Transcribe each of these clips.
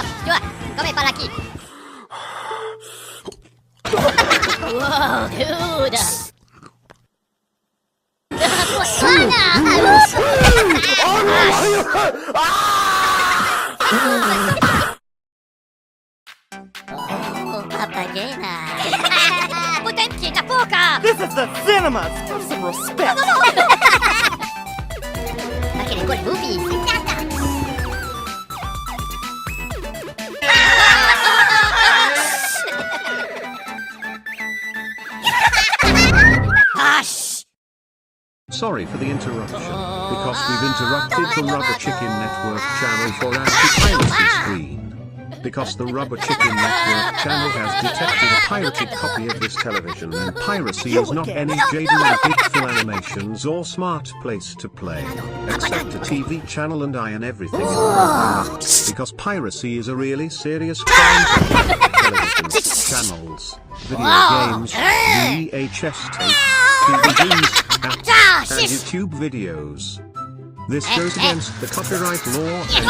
Stuart, come para aquí. Wow, dude. Papagena. Potenti da poca. This is the cinema. Have some respect. Ma che ne vuoi movie? Sorry for the interruption, because we've interrupted the Rubber Chicken Network channel for anti-piracy screen. Because the Rubber Chicken Network channel has detected a pirated copy of this television, and piracy is not any Jaden Big Phil animations or smart place to play, except a TV channel and I and everything in the because piracy is a really serious crime. Television, channels, video games, VHS tapes, DVDs, apps, and YouTube videos. This goes against the copyright law and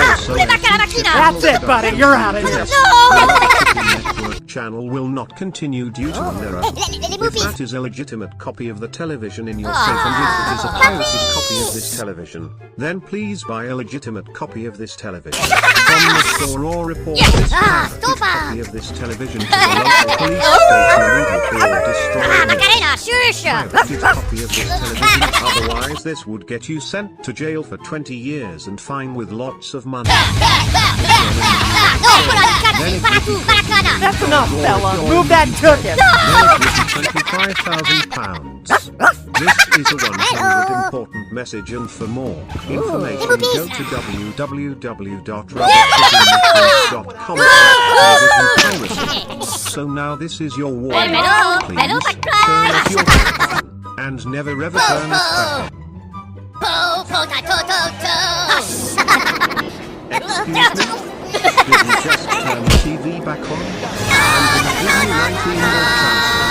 also That's it, buddy. You're out of here. The network channel will not continue due to an error. If that is a legitimate copy of the television in your safe and if it is a pirated copy of this television, then please buy a legitimate copy of this television from the store or report this pirated copy of this television to the local police station immediately or destroy the pirated copy of this television. Otherwise this would get you sent to jail for 20 years and fine with lots of money. That's enough, fella. Move that ticket. £25,000. This is a 100 important message, and for more information go to www.rubberchickenetwork.com/television. So now this is your warning. Please turn off your television and never ever turn it back on. Excuse me? Did you just turn the TV back on? I'm gonna give you 19 more chances.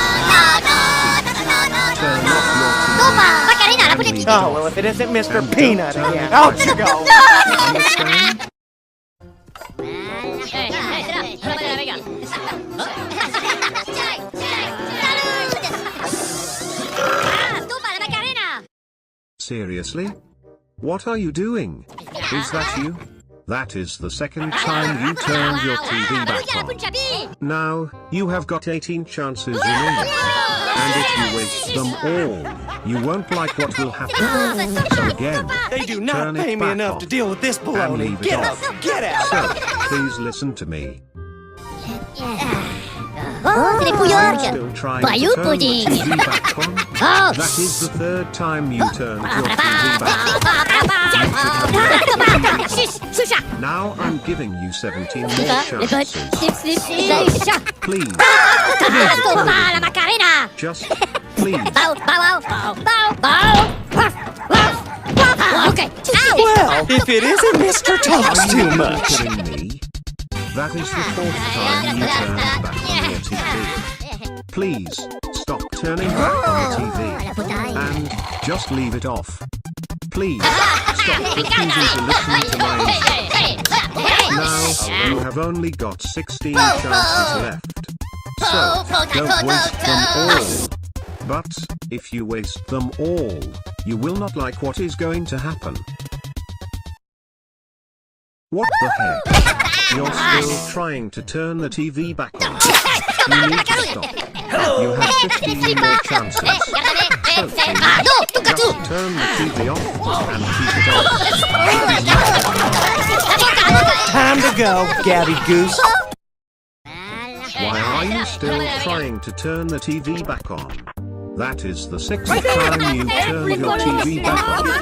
Turn off your TV. Oh, well, if it isn't Mr. Peanut again. Out you go. Understand? Seriously? What are you doing? Is that you? That is the second time you turned your TV back on. Now, you have got 18 chances remaining. And if you waste them all, you won't like what will happen. So again, They do not turn pay it me back enough off to deal with this and baloney. leave it Get out. off. Get out. So, please listen to me. Oh, c'est les bouillards. Still trying Bayou to turn the pudding. TV back on? Oh. That is the third time you turned your TV back on. Now I'm giving you 17 more chances. Please. Just please. Okay. Well, if it isn't Mr. Talks Too Much. Kidding me? That is the fourth time you turned back on your TV. Please, stop turning back on the TV. And just leave it off. Please, stop refusing to listen to my instructions. Now, you have only got 16 chances left. So, don't waste them all. But, if you waste them all, you will not like what is going to happen. What the heck? You're still trying to turn the TV back on. You need to stop. You have 15 more chances. So please, just turn the TV off and keep it on. Time to go, Gabby Goose. Why are you still trying to turn the TV back on? That is the sixth time you turned your TV back on. You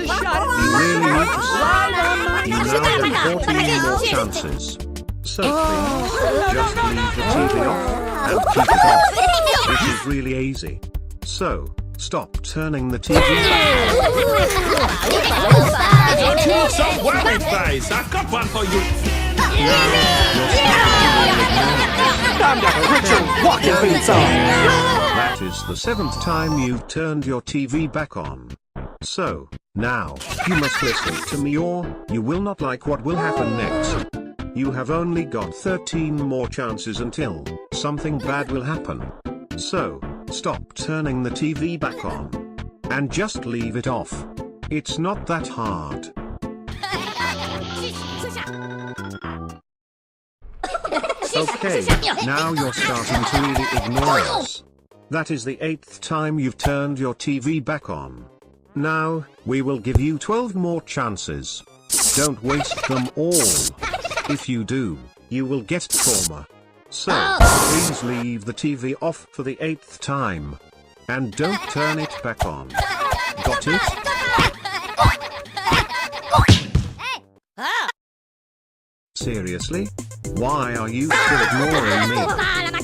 really need to stop. You now have 14 more chances. So please, just leave the TV off and keep it off. This is really easy. So, stop turning the TV back Don't you look so worried, guys? I've got one for you. Time to put your walking boots on. That is the seventh time you've turned your TV back on. So, now, you must listen to me or you will not like what will happen next. you have only got 13 more chances until something bad will happen. So, stop turning the TV back on. And just leave it off. It's not that hard. Okay, now you're starting to really ignore us. That is the 8th time you've turned your TV back on. Now, we will give you 12 more chances. Don't waste them all. If you do, you will get trauma. So, please leave the TV off for the 8th time. And don't turn it back on. Got it? Seriously? Why are you still ignoring me?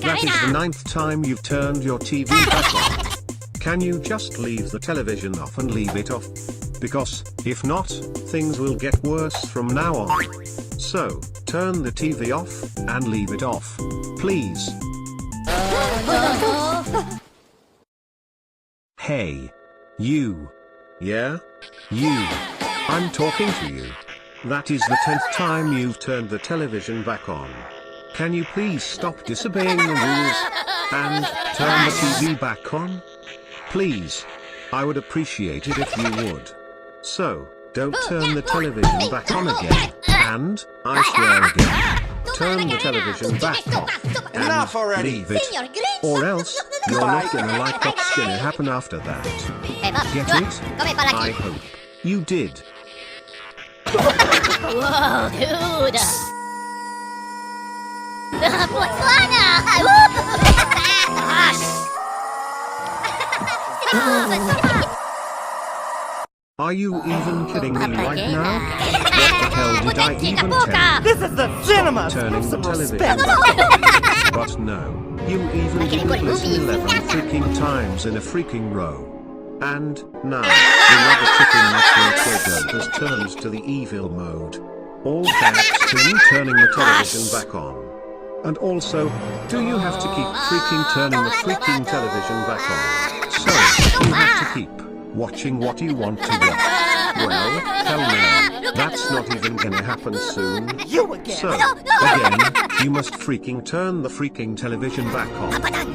That is the 9th time you've turned your TV back on. Can you just leave the television off and leave it off? Because, if not, things will get worse from now on. So, turn the TV off, and leave it off. Please. Hey. You. Yeah? You. I'm talking to you. That is the 10th time you've turned the television back on. Can you please stop disobeying the rules and turn the TV back on? Please. I would appreciate it if you would. So, don't turn the television back on again. And, I swear again, turn the television back off. Enough already. Leave it. Or else, you're not gonna like what's gonna happen after that. Get it? I hope you did. Whoa, dude! Are you even kidding me right now? What the hell did I even tell you? This is the cinema! Turning the television. But no, you even didn't listen 11 freaking times in a freaking row. And, now, the rubber chicken network has turned to the evil mode. All thanks to you turning the television back on. And also, do you have to keep freaking turning the freaking television back on? So, you have to keep watching what you want to watch. Well, hell no, that's not even gonna happen soon. So, again, you must freaking turn the freaking television back on.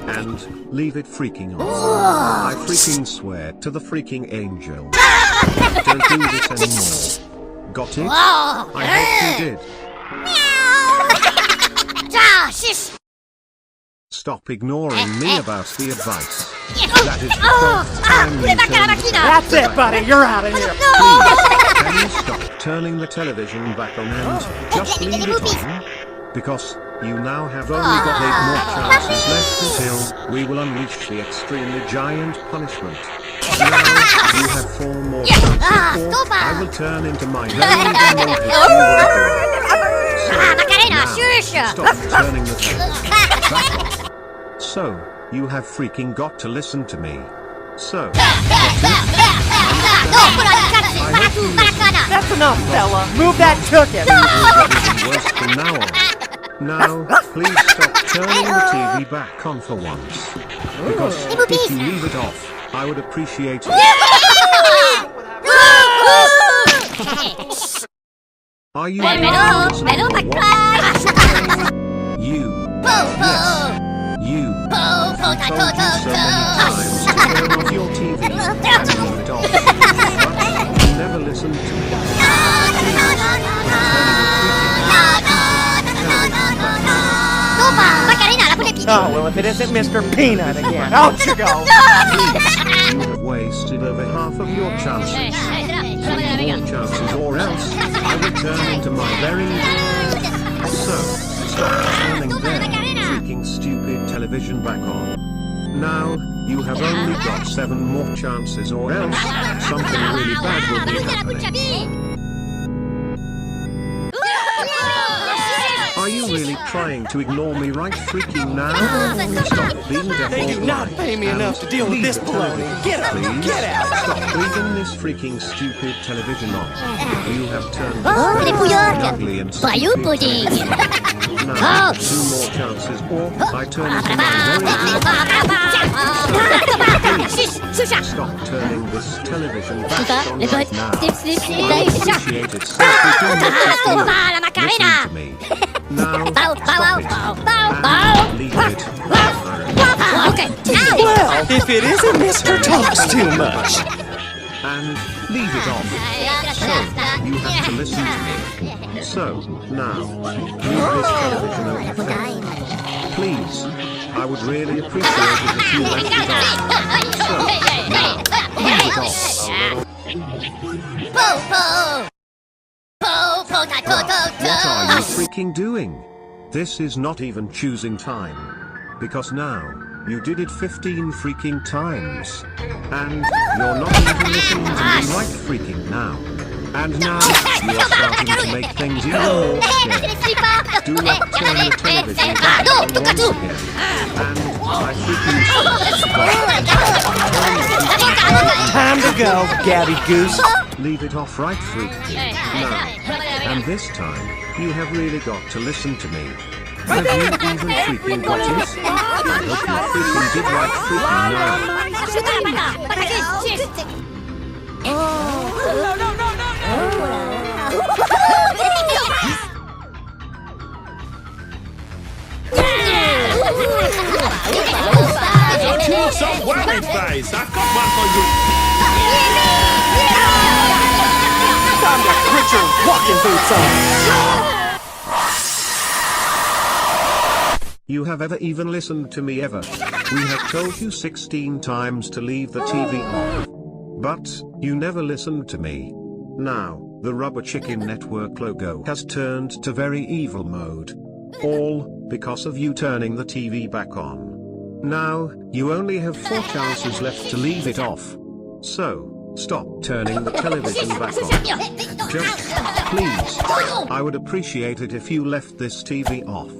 And leave it freaking on. I freaking swear to the freaking angel. Don't do this anymore. Got it? I hope you did. Stop ignoring me about the advice. That is the 4th time you turned That's it, buddy. You're out of here. Please, can you stop turning the television back on and just leave it on? Because you now have only got 8 more chances left until we will unleash the extremely giant punishment. Now, you have 4 more chances or I will turn into my very remote stop turning the television back on. So, you have freaking got to listen to me. So, That's enough, fella. Move that chicken. worse from now on. Now, please stop turning the TV back on for once. Because if you leave it off, I would appreciate it. Are you ready? You. Yes. You. I've told you so many times to turn off your TV and leave it off. But you never listen to me. Oh, well, if it isn't Mr. Peanut again. Out you go. Please, you have wasted over half of your chances. 3 more chances or else I will turn into my very... So, stop turning their freaking stupid television back on. Now, you have only got 7 more chances or else something really bad will be happening. Are you really trying to ignore me right freaking now? Stop being deaf They do not pay me enough to deal with this baloney. Get up, please. get out. Stop leaving this freaking stupid television on. You have turned Oh, this les ugly and pouillards! Bayou pudding! now, 2 more chances or I turn into my stop turning this television back on right now. I appreciate it so freaking much if you listen to me. Now, Bow, bow, stop it. bow, bow, bow. And leave it. Okay. Well, if it isn't Mr. Talks Too Much. And leave it off. So, you have to listen to me. So, now, move this television over there. Please, I would really appreciate it if you left it off. So, now, leave it off. Poo poo. Poo poo ta poo What are you poo. freaking doing? This is not even choosing time. Because now, you did it 15 freaking times. And you're not even listening to me right freaking now. And now, you are starting to make things even more scary. Do not turn the television back on once again. And I freaking Time to go, Gabby Goose. leave it off right freaking now. And this time, you have really got to listen to me. Have you even freaking got it? I hope you freaking did right freaking Don't you look so worried, face? I've got one for you. Time to put your walking boots on. You have ever even listened to me ever? We have told you 16 times to leave the TV off. But, you never listened to me. Now, the Rubber Chicken Network logo has turned to very evil mode. All because of you turning the TV back on. Now, you only have 4 chances left to leave it off. So, stop turning the television back on. Just, please, I would appreciate it if you left this TV off.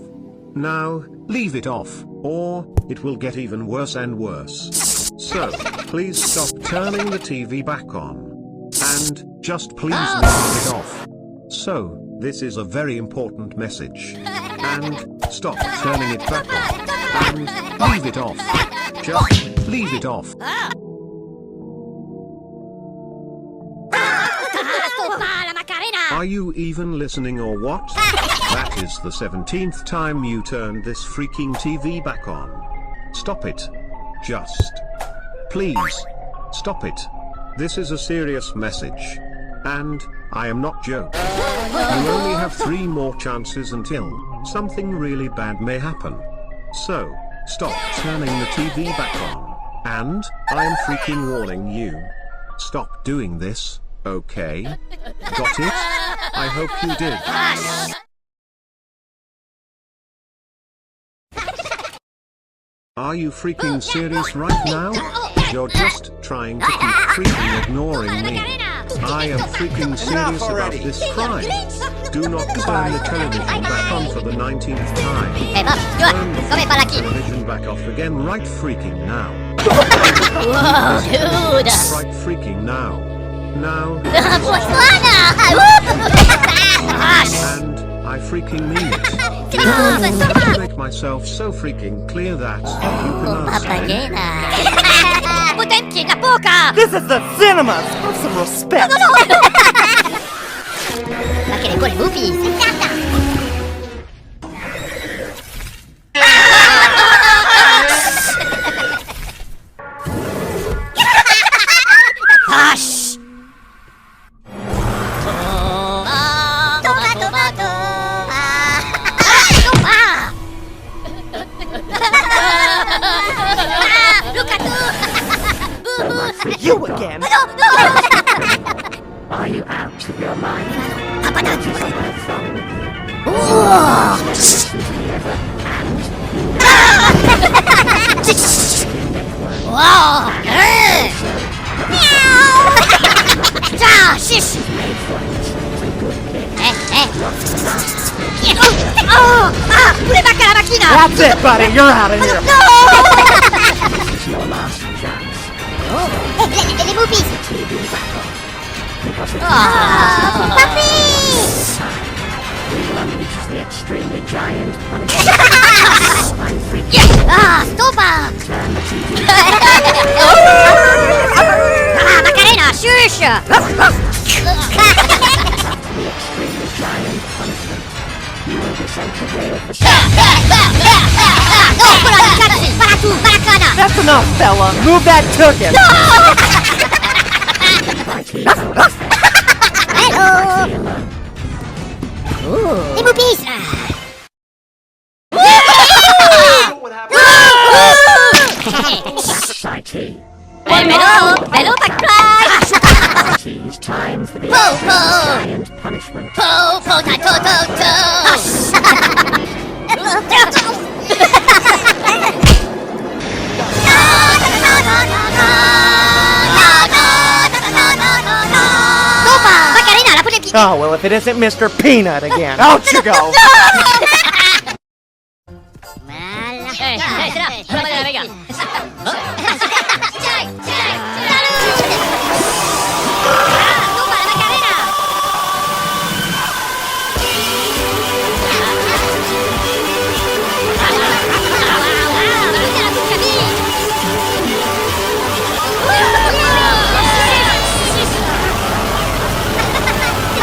Now, leave it off, or it will get even worse and worse. So, please stop turning the TV back on. And, just please leave it off. So, this is a very important message. And, stop turning it back on. And, leave it off. Just, leave it off. Are you even listening or what? That is the 17th time you turned this freaking TV back on. Stop it. Just. Please. Stop it. This is a serious message. And, I am not joking. You only have 3 more chances until something really bad may happen. So, stop turning the TV back on. And, I am freaking warning you. Stop doing this, okay? Got it? I hope you did. Are you freaking serious right now? You're just trying to keep freaking ignoring me. I am freaking serious about this crime. Do not turn the television back on for the 19th time. Turn the television back off again right freaking now. Whoa, dude. Right freaking now. Now. And I freaking mean it. I want to make myself so freaking clear that you can understand. This is the cinema. Have some respect. Hush! You again. Are you out of your mind? Whoa! Shish! That's it, buddy. You're out of here. Your last chance. Les boobies! Puppy! We will unleash the extremely giant Stop! Turn the TV. Macarena, shush! The extremely giant punishment. You will be sent to jail for No, put on the taxi! Baratu! Barakana! That's enough, fella. Move that token. fighting. Hello! Les movies! Fighting. Hello, backcry! It is time for the Po, po! giant punishment. Po, po, ta, to, to, to! Sopa! Macarena, la pone... Oh, well, if it isn't Mr. Peanut again. Out you go.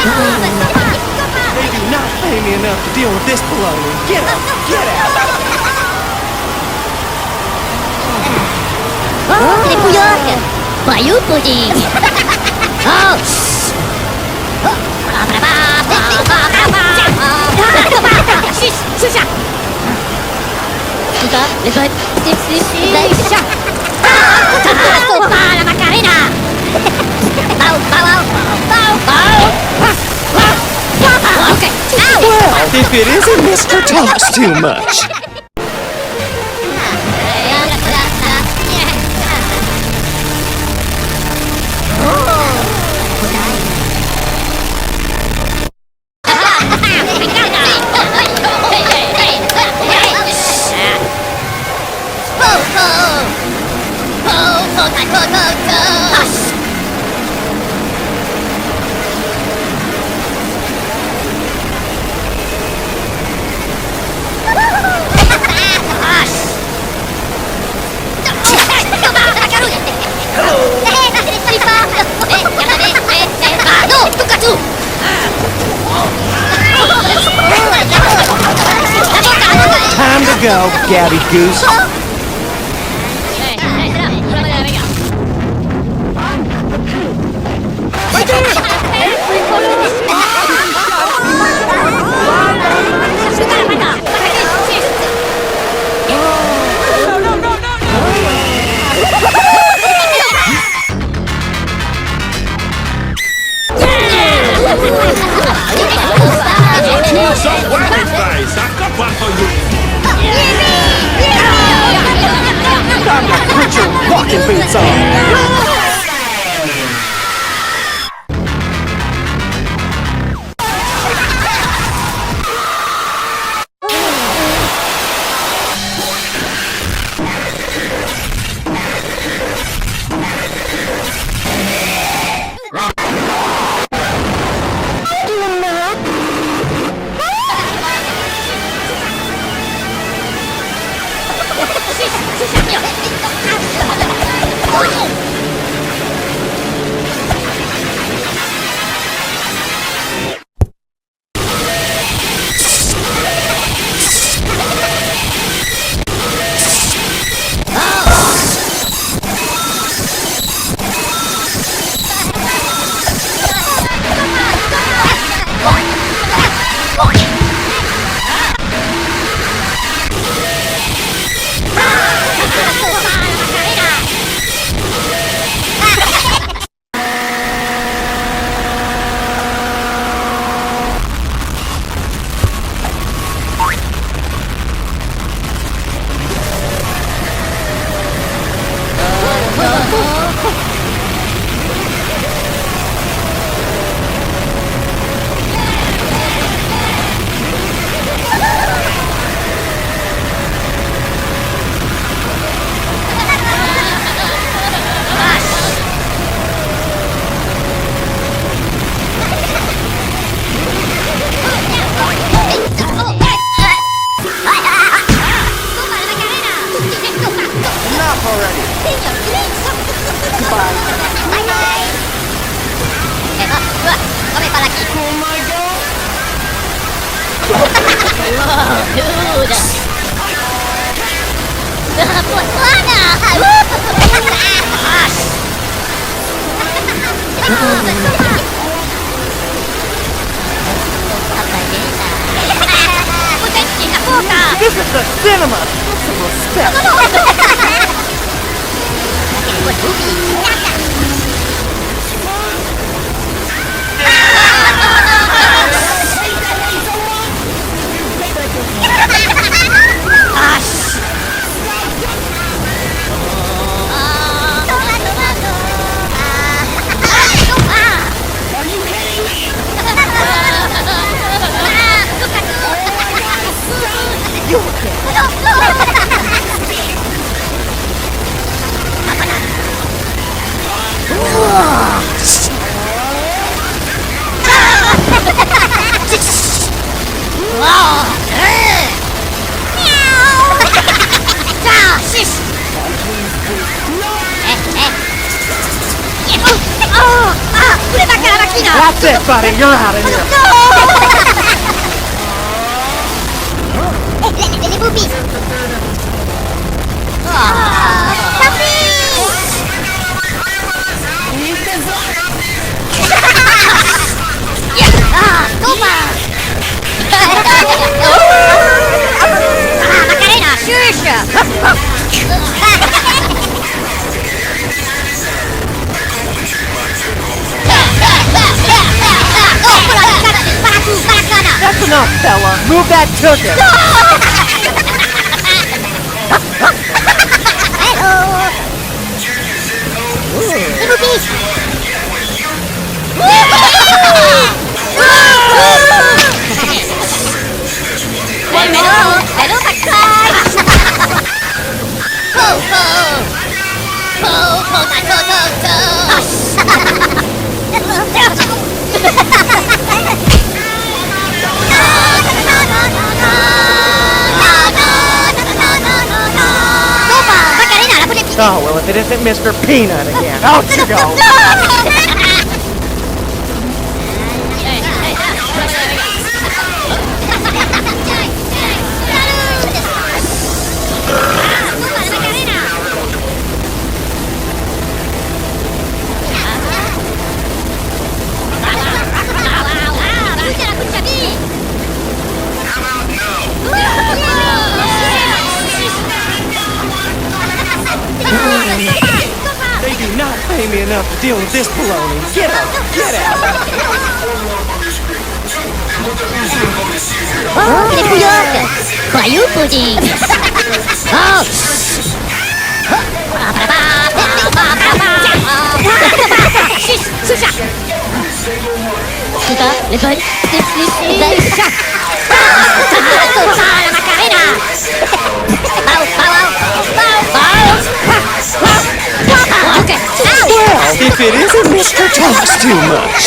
They do not pay me enough to deal with this baloney. Get up. Get out. Oh, les bouillottes! Bayou pudding! Oh! Les bottes! Sopa, la Macarena! Bow, bow, bow, bow! Okay. Ow! Well, if it isn't Mr. Talks Too Much. Time to go, Gabby Goose. Some wacky face. I've got one for you. Time to put your walking boots on. Oh! ปวดหัวนะThis is the cinema! Some respect! That's it, buddy. You're out of here. Let me move Macarena, Xuxa! That's enough, fella. Move that ticket. Oh, well, if it isn't Mr. Peanut again. Out you go. They do not pay me enough to deal with this baloney. Get out! Get out! Les bouillottes! Croyez-vous, pudding? Oh! Sudah, lebar, lebar, la Macarena! Okay. Well, if it isn't Mr. Talks Too Much.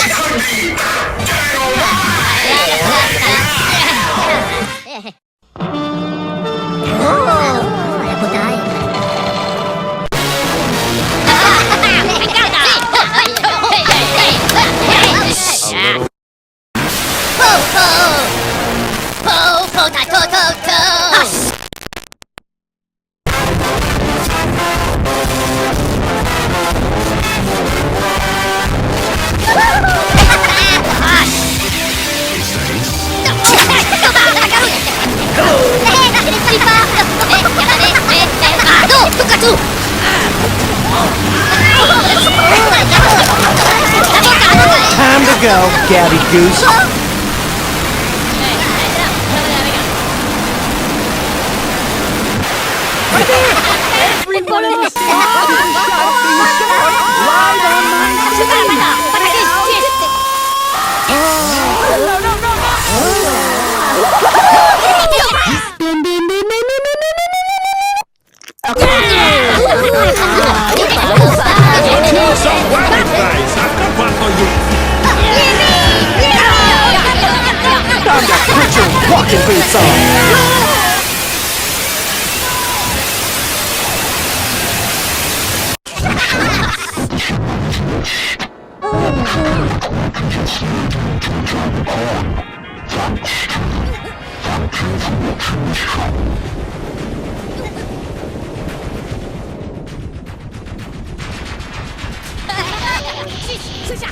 Time to go, Gabby Goose. Time to put your walking boots on. 去，剩下。